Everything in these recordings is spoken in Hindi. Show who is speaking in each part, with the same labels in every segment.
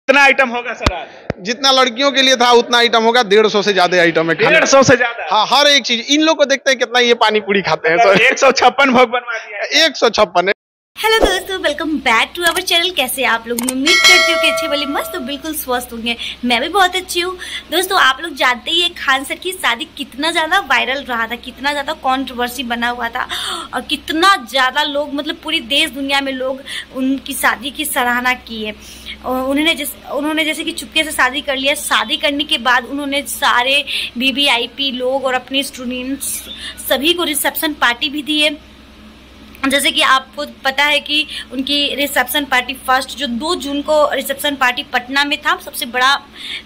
Speaker 1: कितना आइटम होगा सर आज?
Speaker 2: जितना लड़कियों के लिए था उतना आइटम होगा। 150 से ज्यादा आइटम है।
Speaker 1: 150 से ज्यादा?
Speaker 2: हाँ, हर एक चीज। इन लोग को देखते हैं कितना ये पानी पूरी खाते हैं।
Speaker 1: 156 भोग बनवा दिया है।
Speaker 2: 156 है।
Speaker 3: हेलो दोस्तों, welcome back to our channel. कैसे आप लोग? मैं उम्मीद करती हूँ कि अच्छे वाले मस्त तो बिल्कुल स्वस्थ होंगे। मैं भी बहुत अच्छी हूँ। दोस्तों, आप लोग जानते ही है खान सर की शादी कितना ज्यादा वायरल रहा था, कितना ज्यादा कंट्रोवर्सी बना हुआ था और कितना ज्यादा लोग मतलब पूरी देश दुनिया में लोग उनकी शादी की सराहना की है। उन्होंने जैसे कि चुपके से शादी कर लिया। शादी करने के बाद उन्होंने सारे वीवीआईपी लोग और अपने स्टूडेंट्स सभी को रिसेप्शन पार्टी भी दी है। जैसे कि आपको पता है कि उनकी रिसेप्शन पार्टी फर्स्ट जो 2 जून को रिसेप्शन पार्टी पटना में था, सबसे बड़ा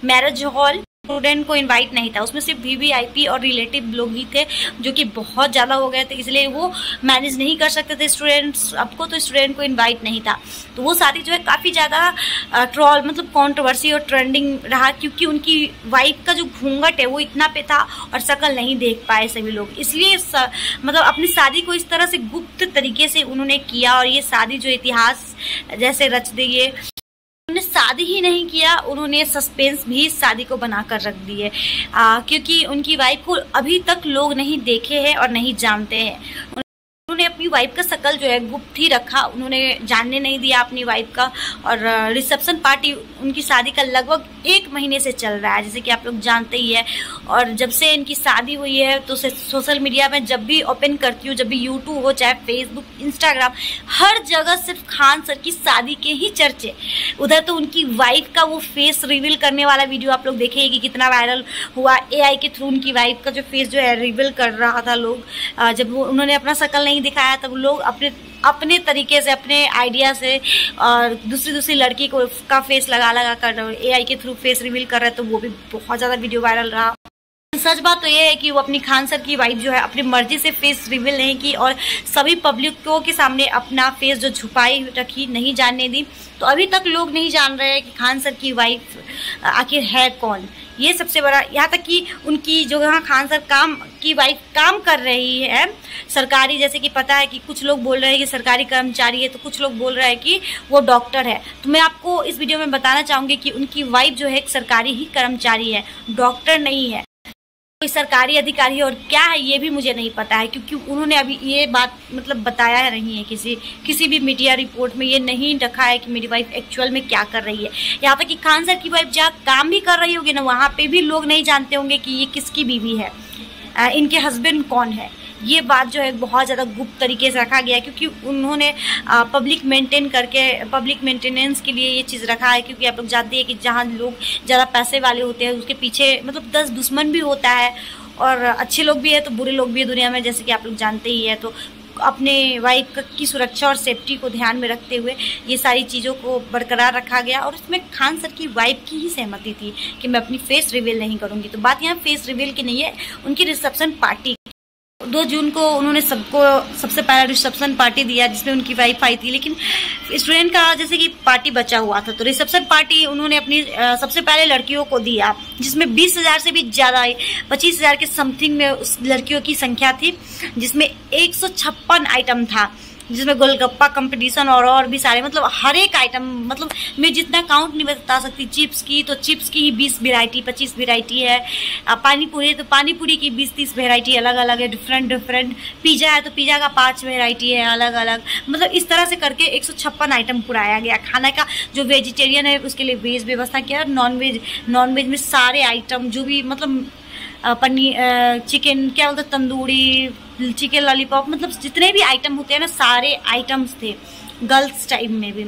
Speaker 3: मैरिज हॉल। स्टूडेंट को इनवाइट नहीं था, उसमें सिर्फ वीवीआईपी और रिलेटिव लोग ही थे जो कि बहुत ज़्यादा हो गए थे, इसलिए वो मैनेज नहीं कर सकते थे स्टूडेंट्स आपको, तो स्टूडेंट को इनवाइट नहीं था। तो वो शादी जो है काफ़ी ज़्यादा ट्रॉल मतलब कंट्रोवर्सी और ट्रेंडिंग रहा, क्योंकि उनकी वाइफ का जो घूंघट है वो इतना पे था और शक्ल नहीं देख पाए सभी लोग, इसलिए मतलब अपनी शादी को इस तरह से गुप्त तरीके से उन्होंने किया और ये शादी जो इतिहास जैसे रच दी है। उन्होंने शादी ही नहीं किया, उन्होंने सस्पेंस भी शादी को बनाकर रख दी है, क्योंकि उनकी वाइफ को अभी तक लोग नहीं देखे हैं और नहीं जानते हैं। उन्होंने अपनी वाइफ का शक्ल जो है गुप्त ही रखा, उन्होंने जानने नहीं दिया अपनी वाइफ का। और रिसेप्शन पार्टी उनकी शादी का लगभग 1 महीने से चल रहा है, जैसे कि आप लोग जानते ही है। और जब से इनकी शादी हुई है तो सोशल मीडिया में जब भी ओपन करती हूँ, जब भी यूट्यूब हो चाहे फेसबुक इंस्टाग्राम, हर जगह सिर्फ खान सर की शादी के ही चर्चे। उधर तो उनकी वाइफ का वो फेस रिवील करने वाला वीडियो आप लोग देखेंगे कि कितना वायरल हुआ। AI के थ्रू उनकी वाइफ का जो फेस जो है रिवील कर रहा था लोग, जब उन्होंने अपना शक्ल नहीं दिखाया तब लोग अपने तरीके से, अपने आइडिया से और दूसरी लड़की को का फेस लगा कर AI के थ्रू फेस रिवील कर रहे, तो वो भी बहुत ज़्यादा वीडियो वायरल रहा। सच बात तो ये है कि वो अपनी खान सर की वाइफ जो है अपनी मर्जी से फेस रिवील नहीं की और सभी पब्लिकों के सामने अपना फेस जो छुपाई रखी, नहीं जानने दी। तो अभी तक लोग नहीं जान रहे हैं कि खान सर की वाइफ आखिर है कौन। ये सबसे बड़ा, यहाँ तक कि उनकी जो यहाँ खान सर की वाइफ काम कर रही है सरकारी, जैसे कि पता है कि कुछ लोग बोल रहे हैं कि सरकारी कर्मचारी है, तो कुछ लोग बोल रहे हैं कि वो डॉक्टर है। तो मैं आपको इस वीडियो में बताना चाहूँगी कि उनकी वाइफ जो है एक सरकारी ही कर्मचारी है, डॉक्टर नहीं है, कोई सरकारी अधिकारी और क्या है ये भी मुझे नहीं पता है, क्योंकि उन्होंने अभी ये बात मतलब बताया नहीं है। किसी भी मीडिया रिपोर्ट में ये नहीं रखा है कि मेरी वाइफ एक्चुअल में क्या कर रही है। यहाँ तक कि खान सर की वाइफ जहाँ काम भी कर रही होगी ना, वहाँ पे भी लोग नहीं जानते होंगे कि ये किसकी बीवी है, इनके हस्बैंड कौन है। ये बात जो है बहुत ज़्यादा गुप्त तरीके से रखा गया है, क्योंकि उन्होंने पब्लिक मेंटेनेंस के लिए ये चीज़ रखा है। क्योंकि आप लोग जानते हैं कि जहाँ लोग ज़्यादा पैसे वाले होते हैं उसके पीछे मतलब 10 दुश्मन भी होता है, और अच्छे लोग भी है तो बुरे लोग भी है दुनिया में, जैसे कि आप लोग जानते ही है। तो अपने वाइफ की सुरक्षा और सेफ्टी को ध्यान में रखते हुए ये सारी चीज़ों को बरकरार रखा गया। और इसमें खान सर की वाइफ की ही सहमति थी कि मैं अपनी फेस रिवील नहीं करूँगी। तो बात यहाँ फेस रिवील की नहीं है, उनकी रिसेप्शन पार्टी 2 जून को उन्होंने सबको सबसे पहला रिसेप्शन पार्टी दिया जिसमें उनकी वाइफ आई थी, लेकिन स्टूडेंट का जैसे कि पार्टी बचा हुआ था, तो रिसेप्शन पार्टी उन्होंने अपनी सबसे पहले लड़कियों को दिया, जिसमें 20,000 से भी ज़्यादा आई, 25,000 के समथिंग में उस लड़कियों की संख्या थी, जिसमें 156 आइटम था, जिसमें गोलगप्पा कंपटीशन और भी सारे मतलब हर एक आइटम, मतलब मैं जितना काउंट नहीं बता सकती। चिप्स की तो चिप्स की ही 20 वेराइटी 25 वेराइटी है। पानी पूरी तो पानी पूरी की 20-30 वेराइटी अलग अलग है, डिफरेंट। पिज़्ज़ा है तो पिज़्ज़ा का 5 वेराइटी है अलग अलग। मतलब इस तरह से करके 156 आइटम पुराया गया खाना का। जो वेजिटेरियन है उसके लिए वेज व्यवस्था किया, नॉन वेज में सारे आइटम जो भी मतलब पनीर, चिकन क्या बोलते, तंदूरी, चिकन लॉलीपॉप, मतलब जितने भी आइटम होते हैं ना, सारे आइटम्स थे गर्ल्स टाइम में भी।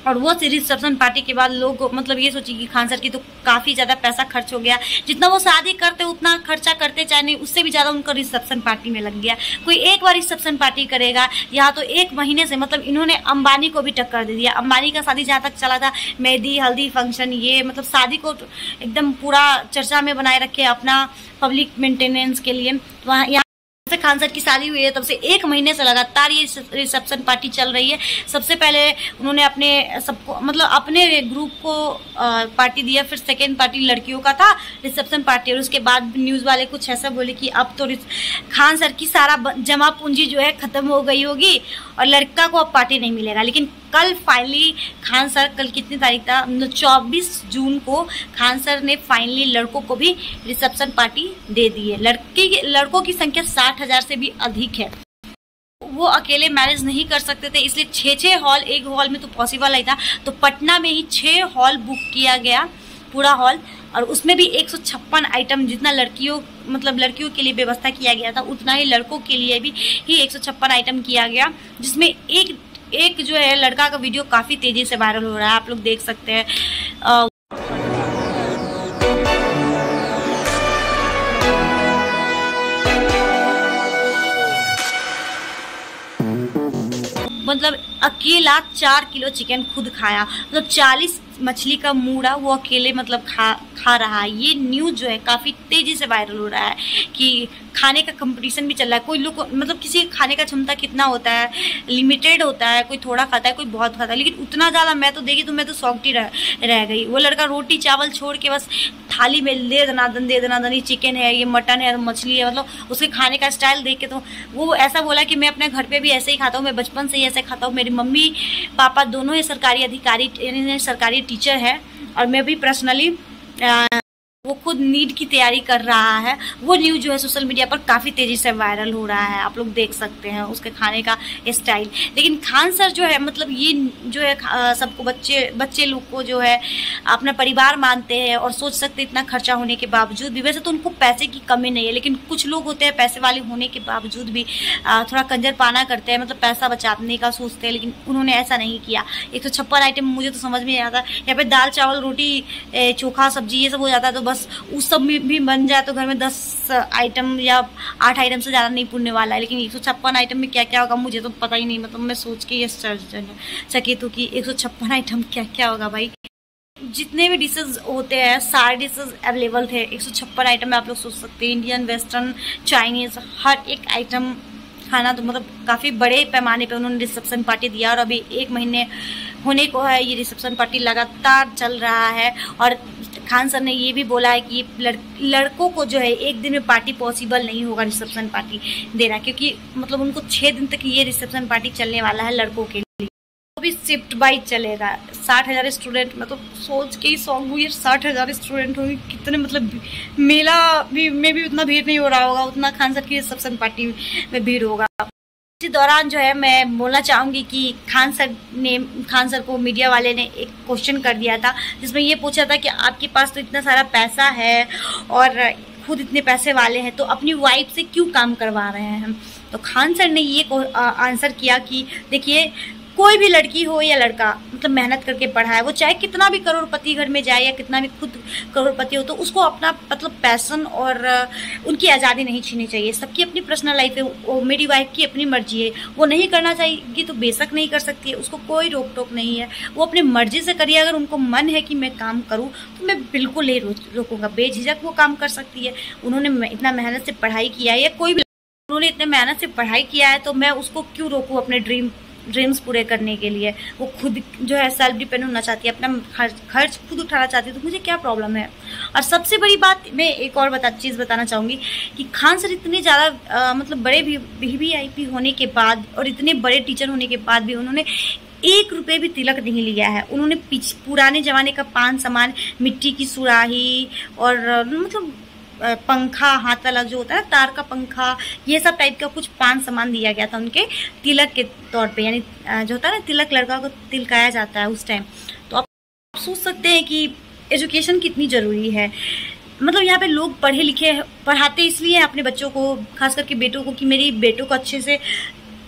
Speaker 3: और वो रिसेप्शन पार्टी के बाद लोग मतलब ये सोचिए कि खान सर की तो काफ़ी ज़्यादा पैसा खर्च हो गया, जितना वो शादी करते उतना खर्चा करते चाहे नहीं, उससे भी ज़्यादा उनका रिसेप्शन पार्टी में लग गया। कोई एक बार रिसेप्शन पार्टी करेगा, यहाँ तो 1 महीने से मतलब इन्होंने अंबानी को भी टक्कर दे दिया। अंबानी का शादी जहाँ तक चला था, मेहंदी हल्दी फंक्शन, ये मतलब शादी को एकदम पूरा चर्चा में बनाए रखे अपना पब्लिक मेंटेनेंस के लिए। वहाँ से खान सर की शादी हुई है तब से 1 महीने से लगातार ये रिसेप्शन पार्टी चल रही है। सबसे पहले उन्होंने अपने सबको मतलब अपने ग्रुप को पार्टी दिया, फिर सेकेंड पार्टी लड़कियों का था रिसेप्शन पार्टी, और उसके बाद न्यूज़ वाले कुछ ऐसा बोले कि अब तो खान सर की सारा जमा पूंजी जो है खत्म हो गई होगी और लड़का को अब पार्टी नहीं मिलेगा। लेकिन कल फाइनली खान सर, कल कितनी तारीख था, 24 जून को खान सर ने फाइनली लड़कों को भी रिसेप्शन पार्टी दे दी है। लड़कों की संख्या 60,000 से भी अधिक है। वो अकेले मैनेज नहीं कर सकते थे, इसलिए 6 हॉल, एक हॉल में तो पॉसिबल नहीं था, तो पटना में ही 6 हॉल बुक किया गया, पूरा हॉल, और उसमें भी 156 आइटम, जितना लड़कियों के लिए व्यवस्था किया गया था उतना ही लड़कों के लिए भी 156 आइटम किया गया, जिसमें एक जो है लड़का का वीडियो काफी तेजी से वायरल हो रहा है, आप लोग देख सकते हैं। मतलब अकेला 4 किलो चिकन खुद खाया, मतलब 40 मछली का मूड़ा वो अकेले खा रहा है। ये न्यूज़ जो है काफ़ी तेज़ी से वायरल हो रहा है कि खाने का कंपटीशन भी चल रहा है। कोई लोग किसी खाने का क्षमता कितना होता है, लिमिटेड होता है, कोई थोड़ा खाता है, कोई बहुत खाता है, लेकिन उतना ज़्यादा मैं तो देखी तो मैं तो सौंकती रह गई। वो लड़का रोटी चावल छोड़ के बस थाली में दे दना ये चिकन है, ये मटन है, मछली है, मतलब उसके खाने का स्टाइल देख के तो वो ऐसा बोला कि मैं अपने घर पर भी ऐसे ही खाता हूँ, मैं बचपन से ही ऐसे खाता हूँ, मेरी मम्मी पापा दोनों ही सरकारी अधिकारी यानी सरकारी टीचर है, और मैं भी पर्सनली वो खुद नीट की तैयारी कर रहा है। वो न्यूज़ जो है सोशल मीडिया पर काफ़ी तेज़ी से वायरल हो रहा है, आप लोग देख सकते हैं उसके खाने का स्टाइल। लेकिन खान सर जो है ये जो है सबको बच्चे लोग को जो है अपना परिवार मानते हैं और सोच सकते इतना खर्चा होने के बावजूद भी। वैसे तो उनको पैसे की कमी नहीं है, लेकिन कुछ लोग होते हैं पैसे वाले होने के बावजूद भी थोड़ा कंजरपाना करते हैं, पैसा बचाने का सोचते हैं, लेकिन उन्होंने ऐसा नहीं किया। 156 आइटम मुझे तो समझ में नहीं आता, यहाँ पे दाल चावल रोटी चोखा सब्जी ये सब हो जाता है, तो बस उस सब में भी बन जाए तो घर में 10 आइटम या 8 आइटम से ज़्यादा नहीं पुरने वाला है। लेकिन 156 आइटम में क्या क्या होगा मुझे तो पता ही नहीं, मैं सोच के ये चकित हूँ कि 156 आइटम क्या क्या होगा भाई। जितने भी डिशेज होते हैं सारे डिशेज अवेलेबल थे। 156 आइटम में आप लोग सोच सकते हैं, इंडियन, वेस्टर्न, चाइनीज़, हर एक आइटम खाना, तो काफ़ी बड़े पैमाने पे उन्होंने रिसेप्शन पार्टी दिया। और अभी 1 महीने होने को है, ये रिसेप्शन पार्टी लगातार चल रहा है। और खान सर ने ये भी बोला है कि लड़कों को जो है एक दिन में पार्टी पॉसिबल नहीं होगा रिसेप्शन पार्टी देना, क्योंकि उनको 6 दिन तक ये रिसेप्शन पार्टी चलने वाला है लड़कों के लिए। तो भी शिफ्ट बाई चलेगा। 60,000 स्टूडेंट, मैं तो सोच के ही सॉन्ग हुई, 60,000 स्टूडेंट होंगे, कितने मेला में भी उतना भीड़ नहीं हो रहा होगा उतना खान सर की रिसेप्शन पार्टी में भीड़ होगा। इसी दौरान जो है मैं बोलना चाहूँगी कि खान सर को मीडिया वाले ने एक क्वेश्चन कर दिया था, जिसमें ये पूछा था कि आपके पास तो इतना सारा पैसा है और खुद इतने पैसे वाले हैं, तो अपनी वाइफ से क्यों काम करवा रहे हैं हम। तो खान सर ने ये आंसर किया कि देखिए, कोई भी लड़की हो या लड़का मेहनत करके पढ़ा है, वो चाहे कितना भी करोड़पति घर में जाए या कितना भी खुद करोड़पति हो, तो उसको अपना पैशन और उनकी आज़ादी नहीं छीननी चाहिए। सबकी अपनी पर्सनल लाइफ है, वो मेरी वाइफ की अपनी मर्जी है, वो नहीं करना चाहेगी तो बेशक नहीं कर सकती है, उसको कोई रोक टोक नहीं है, वो अपनी मर्जी से करिए। अगर उनको मन है कि मैं काम करूँ तो मैं बिल्कुल नहीं रोकूंगा, बेझिझक वो काम कर सकती है। उन्होंने इतना मेहनत से पढ़ाई किया है, या कोई भी उन्होंने इतने मेहनत से पढ़ाई किया है, तो मैं उसको क्यों रोकूँ अपने ड्रीम्स पूरे करने के लिए। वो खुद जो है सेल्फ डिपेंड होना चाहती है, अपना खर्च खुद उठाना चाहती है, तो मुझे क्या प्रॉब्लम है। और सबसे बड़ी बात मैं एक और चीज़ बताना चाहूँगी कि खान सर इतने ज़्यादा बड़े VIP होने के बाद और इतने बड़े टीचर होने के बाद भी उन्होंने 1 रुपये भी तिलक नहीं लिया है। उन्होंने पुराने ज़माने का पान सामान, मिट्टी की सुराही और पंखा, हाथ वाला जो होता है तार का पंखा, ये सब टाइप का कुछ पान सामान दिया गया था उनके तिलक के तौर पे, यानी जो होता है ना तिलक, लड़का को तिलकाया जाता है उस टाइम। तो आप सोच सकते हैं कि एजुकेशन कितनी ज़रूरी है। यहाँ पे लोग पढ़े लिखे पढ़ाते इसलिए अपने बच्चों को, खास करके बेटों को, कि मेरी बेटों को अच्छे से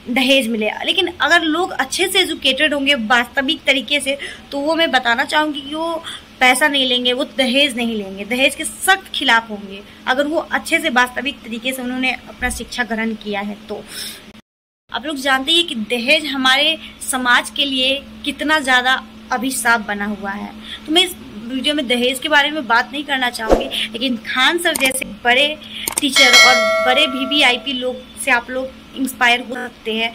Speaker 3: दहेज मिले। लेकिन अगर लोग अच्छे से एजुकेटेड होंगे वास्तविक तरीके से, तो वो मैं बताना चाहूँगी कि वो पैसा नहीं लेंगे, वो दहेज नहीं लेंगे, दहेज के सख्त खिलाफ होंगे, अगर वो अच्छे से वास्तविक तरीके से उन्होंने अपना शिक्षा ग्रहण किया है। तो आप लोग जानते हैं कि दहेज हमारे समाज के लिए कितना ज़्यादा अभिशाप बना हुआ है। तो मैं इस वीडियो में दहेज के बारे में बात नहीं करना चाहूँगी, लेकिन खान सर जैसे बड़े टीचर और बड़े VIP लोग से आप लोग इंस्पायर हो सकते हैं।